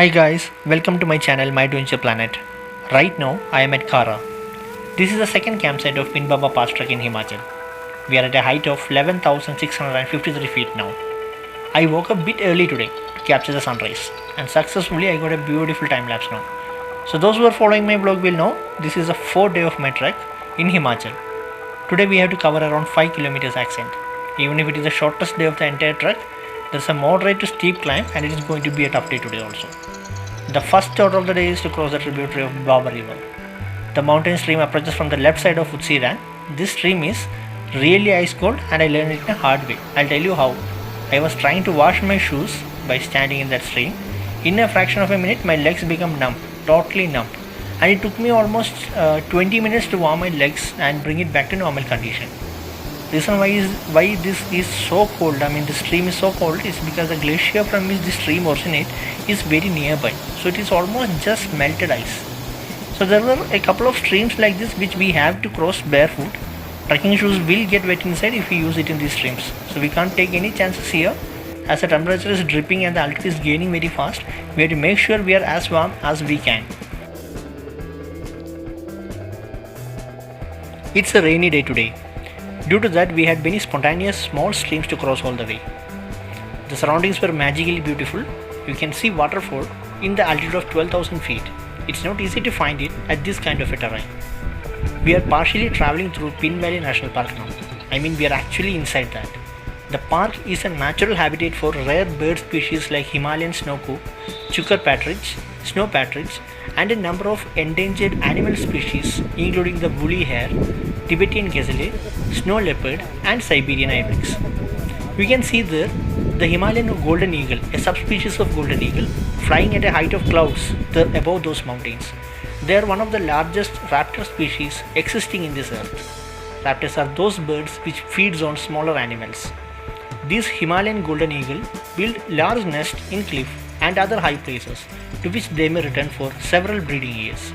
Hi guys, welcome to my channel My Adventure Planet. Right now I am at Karah. This is the second campsite of Pin Bhaba Pass trek in Himachal. We are at a height of 11,653 feet now. I woke up a bit early today to capture the sunrise and successfully I got a beautiful time lapse now. So those who are following my vlog will know this is the 4th day of my trek in Himachal. Today we have to cover around 5 kilometers ascent. Even if it is the shortest day of the entire trek, there is a moderate to steep climb and it is going to be a tough day today also. The first order of the day is to cross the tributary of Baba river. The mountain stream approaches from the left side of Phutsirang. This stream is really ice cold and I learned it in a hard way. I'll tell you how. I was trying to wash my shoes by standing in that stream. In a fraction of a minute my legs become numb, totally numb. And it took me almost 20 minutes to warm my legs and bring it back to normal condition. Reason why this is so cold, the stream is so cold is because the glacier from which the stream originates is very nearby. So it is almost just melted ice. So there were a couple of streams like this which we have to cross barefoot. Trekking shoes will get wet inside if we use it in these streams. So we can't take any chances here. As the temperature is dripping and the altitude is gaining very fast, we have to make sure we are as warm as we can. It's a rainy day today. Due to that, we had many spontaneous small streams to cross all the way. The surroundings were magically beautiful. You can see waterfall in the altitude of 12,000 feet. It's not easy to find it at this kind of a terrain. We are partially traveling through Pin Valley National Park now. We are actually inside that. The park is a natural habitat for rare bird species like Himalayan snowcock, chukar partridge, snow partridge, and a number of endangered animal species including the woolly hare, Tibetan gazelle, snow leopard, and Siberian ibex. We can see there the Himalayan golden eagle, a subspecies of golden eagle, flying at a height of clouds above those mountains. They are one of the largest raptor species existing in this earth. Raptors are those birds which feeds on smaller animals. These Himalayan golden eagle build large nests in cliff and other high places to which they may return for several breeding years.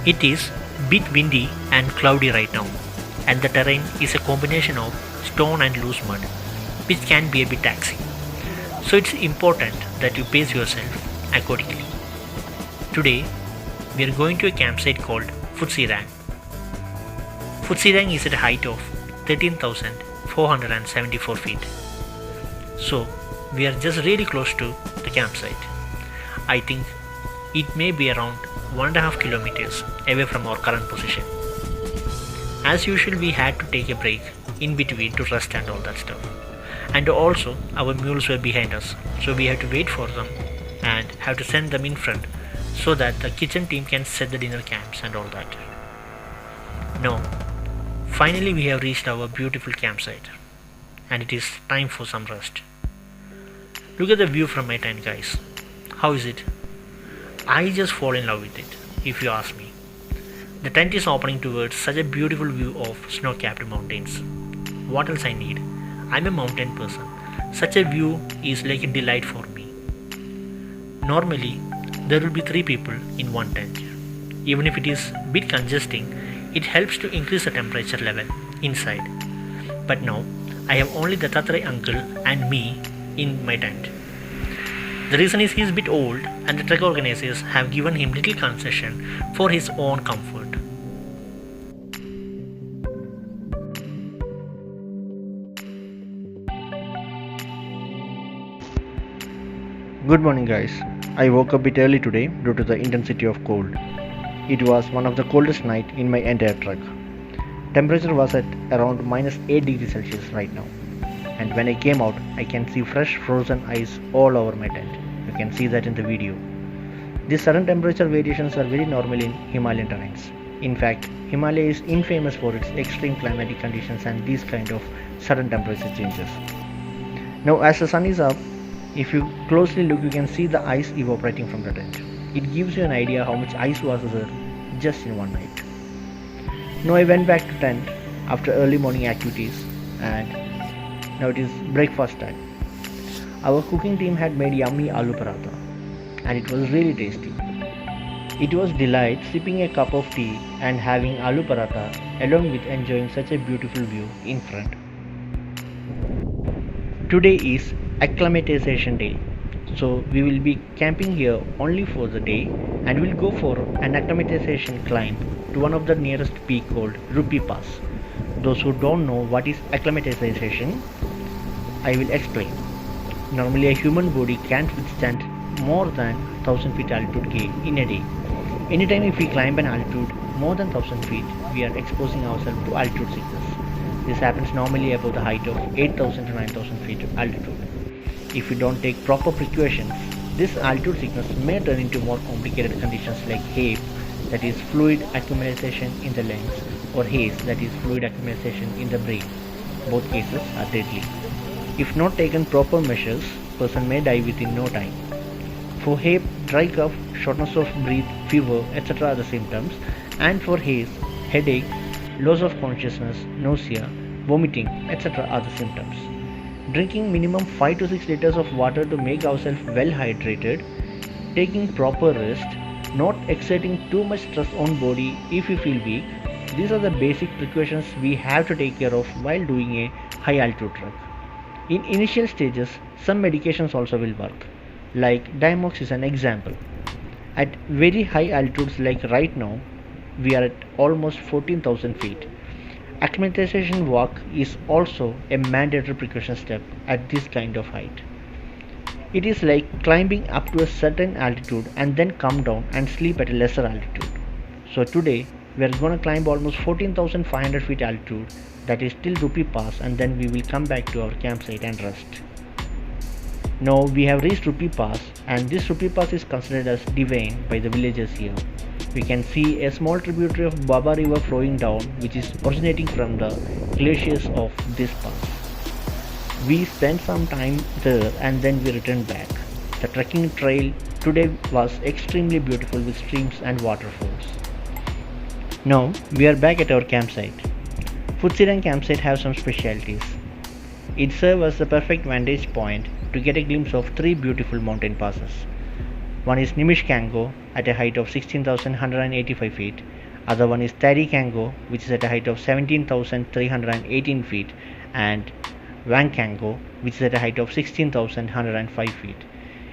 It is bit windy and cloudy right now, and the terrain is a combination of stone and loose mud, which can be a bit taxing. So it's important that you pace yourself accordingly. Today, we are going to a campsite called Phutsirang. Phutsirang is at a height of 13,474 feet. So, we are just really close to the campsite. I think it may be around 1.5 kilometers away from our current position. As usual, we had to take a break in between to rest and all that stuff. And also, our mules were behind us, so we had to wait for them and have to send them in front so that the kitchen team can set the dinner camps and all that. Now, finally we have reached our beautiful campsite and it is time for some rest. Look at the view from my tent, guys. How is it? I just fall in love with it, if you ask me. The tent is opening towards such a beautiful view of snow-capped mountains. What else I need? I'm a mountain person. Such a view is like a delight for me. Normally, there will be 3 people in one tent. Even if it is a bit congesting, it helps to increase the temperature level inside. But now, I have only the Tathrai uncle and me in my tent. The reason is he is a bit old and the trek organizers have given him little concession for his own comfort. Good morning guys. I woke up a bit early today due to the intensity of cold. It was one of the coldest nights in my entire trek. Temperature was at around minus 8 degrees Celsius right now. And when I came out, I can see fresh frozen ice all over my tent. You can see that in the video. These sudden temperature variations are very normal in Himalayan terrains. In fact, Himalaya is infamous for its extreme climatic conditions and these kind of sudden temperature changes. Now as the sun is up, if you closely look, you can see the ice evaporating from the tent. It gives you an idea how much ice was there just in one night. Now I went back to tent after early morning activities and now it is breakfast time. Our cooking team had made yummy aloo paratha and it was really tasty. It was delight sipping a cup of tea and having aloo paratha along with enjoying such a beautiful view in front. Today is acclimatization day. So we will be camping here only for the day and we'll go for an acclimatization climb to one of the nearest peak called Rupi Pass. Those who don't know what is acclimatization, I will explain. Normally a human body can't withstand more than 1000 feet altitude gain in a day. Anytime if we climb an altitude more than 1000 feet, we are exposing ourselves to altitude sickness. This happens normally above the height of 8000 to 9000 feet altitude. If we don't take proper precautions, this altitude sickness may turn into more complicated conditions like HAPE, that is fluid accumulation in the lungs, or haze, that is fluid accumulation in the brain. Both cases are deadly. If not taken proper measures, person may die within no time. For HAPE, dry cough, shortness of breath, fever, etc. are the symptoms, and for haze, headache, loss of consciousness, nausea, vomiting, etc. are the symptoms. Drinking minimum 5 to 6 liters of water to make ourselves well hydrated, taking proper rest, not exerting too much stress on body if you feel weak. These are the basic precautions we have to take care of while doing a high altitude trek. In initial stages, some medications also will work, like Diamox is an example. At very high altitudes like right now, we are at almost 14,000 feet. Acclimatization walk is also a mandatory precaution step at this kind of height. It is like climbing up to a certain altitude and then come down and sleep at a lesser altitude. So today we are going to climb almost 14,500 feet altitude, that is till Rupi Pass, and then we will come back to our campsite and rest. Now we have reached Rupi Pass, and this Rupi Pass is considered as divine by the villagers here. We can see a small tributary of Baba river flowing down, which is originating from the glaciers of this pass. We spent some time there and then we returned back. The trekking trail today was extremely beautiful with streams and waterfalls. Now we are back at our campsite. Phutsirang campsite have some specialities. It serves as the perfect vantage point to get a glimpse of three beautiful mountain passes. One is Nimishkango at a height of 16,185 feet. Other one is Tarikango, which is at a height of 17,318 feet, and Wangkango, which is at a height of 16,105 feet.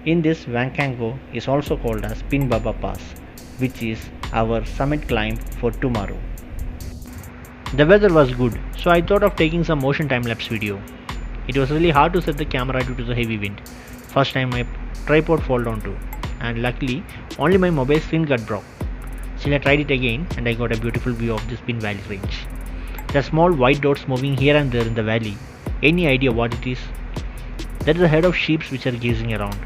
In this, Wangkango is also called as Pin Bhaba Pass, which is our summit climb for tomorrow. The weather was good, so I thought of taking some motion time-lapse video. It was really hard to set the camera due to the heavy wind. First time my tripod fell down too, and luckily only my mobile screen got broke. Still I tried it again and I got a beautiful view of this Pin Valley range. There are small white dots moving here and there in the valley. Any idea what it is? That is the head of sheep which are gazing around.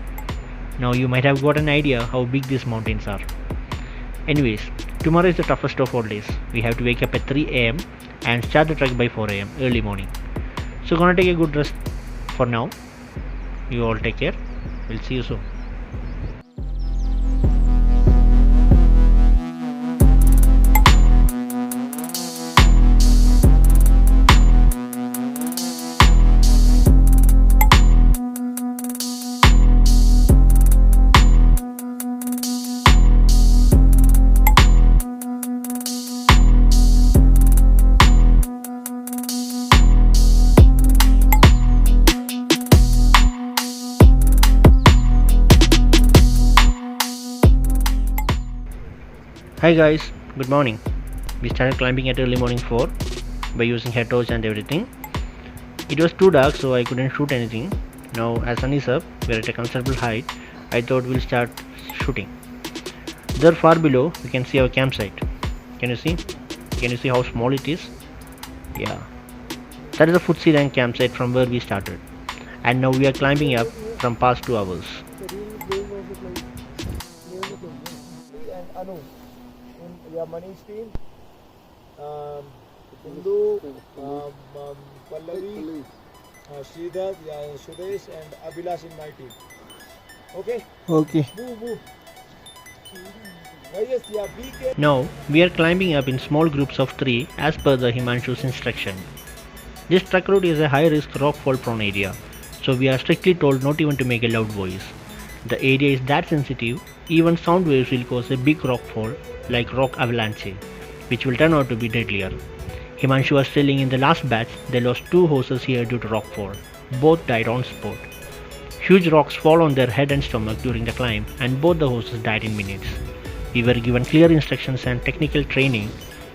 Now you might have got an idea how big these mountains are. Anyways, tomorrow is the toughest of all days. We have to wake up at 3 am and start the trek by 4 am early morning. So gonna take a good rest for now. You all take care. We'll see you soon. Hi guys, good morning. We started climbing at early morning 4 by using head torch and everything. It was too dark so I couldn't shoot anything. Now as sun is up, we are at a considerable height. I thought we'll start shooting. There far below we can see our campsite. Can you see? Can you see how small it is? Yeah. That is the Phutsirang campsite from where we started. And now we are climbing up from past 2 hours. Manish team, Hindu, Pallavi, Sridhar, Sudesh and Abhilash in my team. Okay? Okay. Move. Now we are climbing up in small groups of 3 as per the Himanshu's instruction. This trek route is a high risk rock fall prone area, so we are strictly told not even to make a loud voice. The area is that sensitive, even sound waves will cause a big rock fall like rock avalanche, which will turn out to be deadlier. Himanshu was telling in the last batch they lost 2 horses here due to rock fall. both died on spot. Huge rocks fall on their head and stomach during the climb, and both the horses died in minutes. We were given clear instructions and technical training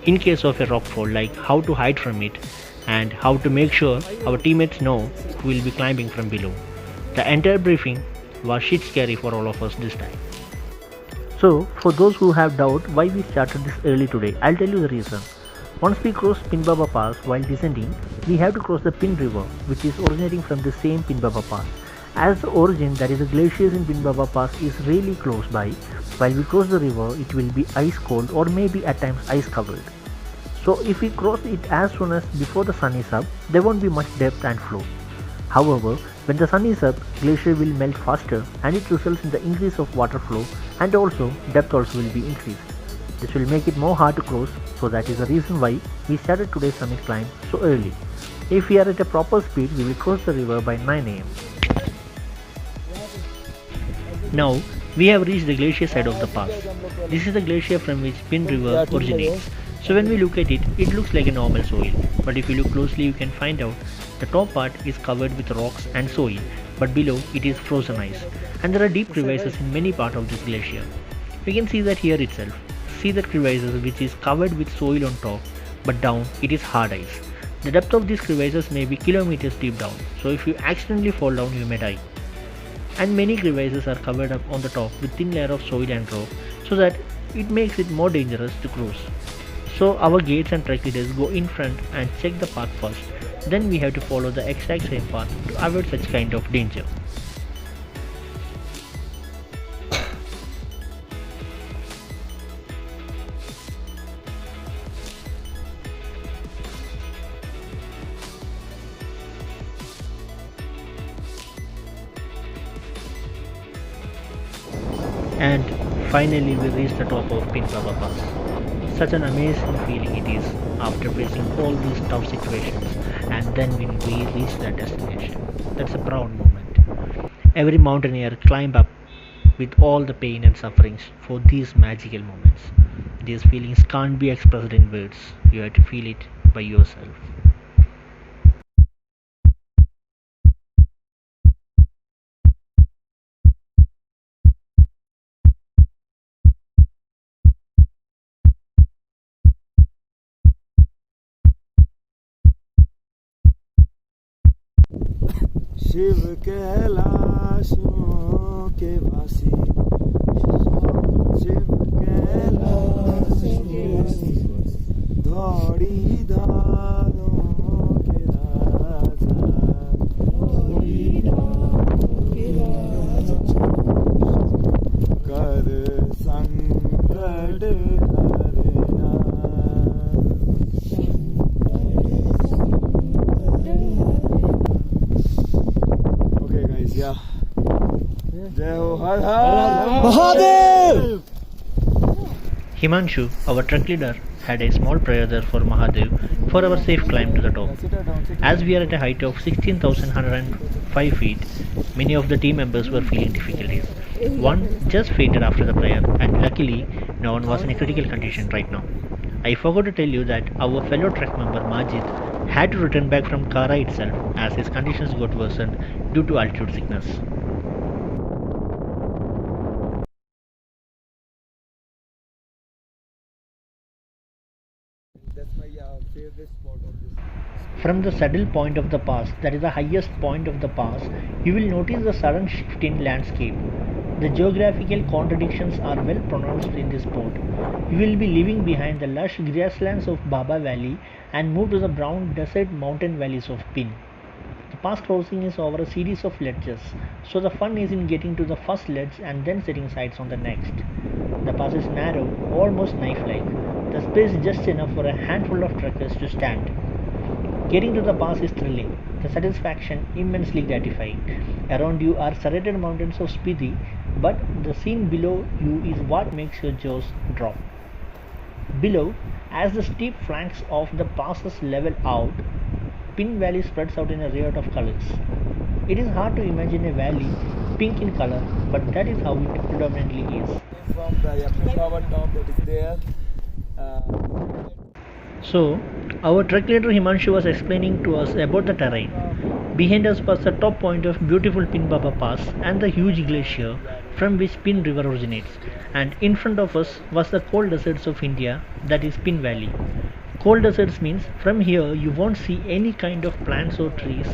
in case of a rock fall, like how to hide from it and how to make sure our teammates know who will be climbing from below. The entire briefing was shit scary for all of us this time. So, for those who have doubt why we started this early today, I'll tell you the reason. Once we cross Pin Bhaba Pass while descending, we have to cross the Pin River, which is originating from the same Pin Bhaba Pass. As the origin, that is the glaciers in Pin Bhaba Pass, is really close by, while we cross the river, it will be ice cold or maybe at times ice covered. So if we cross it as soon as before the sun is up, there won't be much depth and flow. However, when the sun is up, glacier will melt faster and it results in the increase of water flow, and also depth also will be increased. This will make it more hard to cross, so that is the reason why we started today's summit climb so early. If we are at a proper speed, we will cross the river by 9 am. Now, we have reached the glacier side of the pass. This is the glacier from which Pin River originates. So when we look at it, it looks like a normal soil. But if you look closely, you can find out the top part is covered with rocks and soil, but below it is frozen ice. And there are deep crevices in many parts of this glacier. We can see that here itself. See the crevices which is covered with soil on top, but down it is hard ice. The depth of these crevices may be kilometers deep down, so if you accidentally fall down, you may die. And many crevices are covered up on the top with thin layer of soil and rock, so that it makes it more dangerous to cross. So our guides and trek leaders go in front and check the path first. Then we have to follow the exact same path to avoid such kind of danger. And finally we reach the top of Pin Bhaba Pass. Such an amazing feeling it is after facing all these tough situations, and then when we reach that destination. That's a proud moment. Every mountaineer climb up with all the pain and sufferings for these magical moments. These feelings can't be expressed in words. You have to feel it by yourself. Shiv कैलाशों के वासी, शिव कैलाशों के वासी, धौड़ी धारों के राजा, धौड़ी धारों के राजा, कर संकट हरना। जय हो हर हर Mahadev. Himanshu, our trek leader, had a small prayer there for Mahadev for our safe climb to the top. As we are at a height of 16,105 feet, many of the team members were feeling difficulties. One just fainted after the prayer, and luckily, no one was in a critical condition right now. I forgot to tell you that our fellow trek member Majid had to return back from Karah itself as his conditions got worsened due to altitude sickness. That's my favorite spot of this. From the saddle point of the pass, that is the highest point of the pass, you will notice the sudden shift in landscape. The geographical contradictions are well pronounced in this spot. You will be leaving behind the lush grasslands of Baba Valley and move to the brown desert mountain valleys of Pin. The pass crossing is over a series of ledges, so the fun is in getting to the first ledge and then setting sights on the next. The pass is narrow, almost knife-like. The space is just enough for a handful of trekkers to stand. Getting to the pass is thrilling, the satisfaction immensely gratifying. Around you are serrated mountains of Spiti, but the scene below you is what makes your jaws drop. Below, as the steep flanks of the passes level out, Pin Valley spreads out in a riot of colors. It is hard to imagine a valley pink in color, but that is how it predominantly is. From the Pinbhaba top that is there. So, our trek leader Himanshu was explaining to us about the terrain. Behind us was the top point of beautiful Pin Bhaba Pass and the huge glacier from which Pin River originates, and in front of us was the cold deserts of India, that is Pin Valley. Cold deserts means from here you won't see any kind of plants or trees,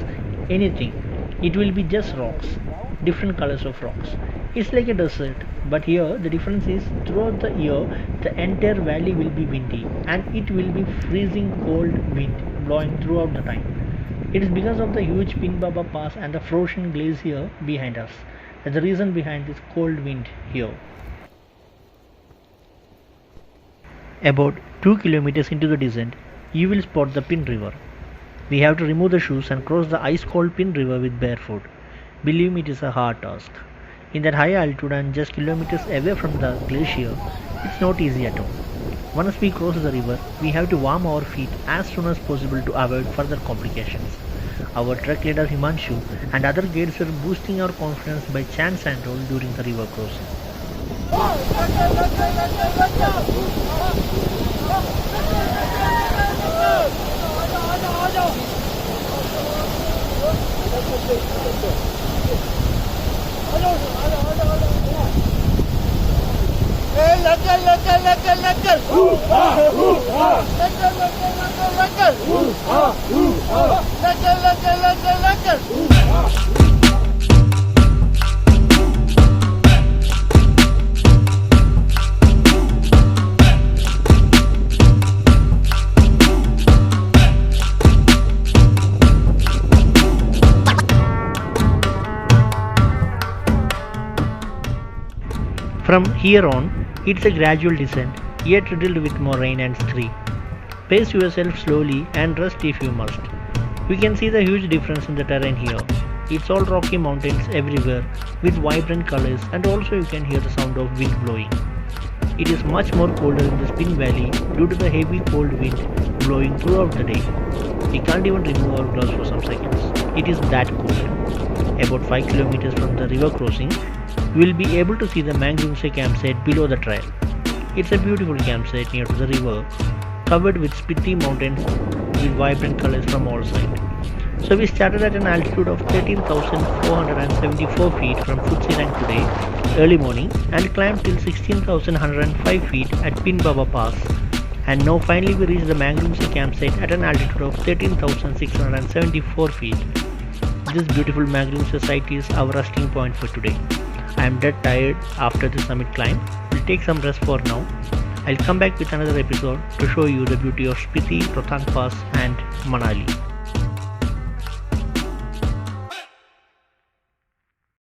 anything. It will be just rocks, different colors of rocks. It's like a desert, but here the difference is throughout the year the entire valley will be windy and it will be freezing cold wind blowing throughout the time. It is because of the huge Pin Bhaba Pass and the frozen glacier behind us. That's the reason behind this cold wind here. About 2 kilometers into the descent, you will spot the Pin River. We have to remove the shoes and cross the ice-cold Pin River with barefoot. Believe me, it is a hard task. In that high altitude and just kilometers away from the glacier, it's not easy at all. Once we cross the river, we have to warm our feet as soon as possible to avoid further complications. Our trek leader Himanshu and other guides are boosting our confidence by chants and all during the river crossing. From here on, it's a gradual descent, yet riddled with moraine and scree. Pace yourself slowly and rest if you must. We can see the huge difference in the terrain here. It's all rocky mountains everywhere with vibrant colors, and also you can hear the sound of wind blowing. It is much more colder in the Spin Valley due to the heavy cold wind blowing throughout the day. We can't even remove our gloves for some seconds. It is that cold. About 5 kilometers from the river crossing, you will be able to see the Mangrungse campsite below the trail. It's a beautiful campsite near to the river, covered with spitty mountains with vibrant colors from all sides. So we started at an altitude of 13,474 feet from Phutsirang today, early morning, and climbed till 16,105 feet at Pin Bhaba Pass. And now finally we reached the Mangrungse campsite at an altitude of 13,674 feet. This beautiful Mangrungse site is our resting point for today. I am dead tired after the summit climb. We'll take some rest for now. I'll come back with another episode to show you the beauty of Spiti, Rohtang Pass and Manali.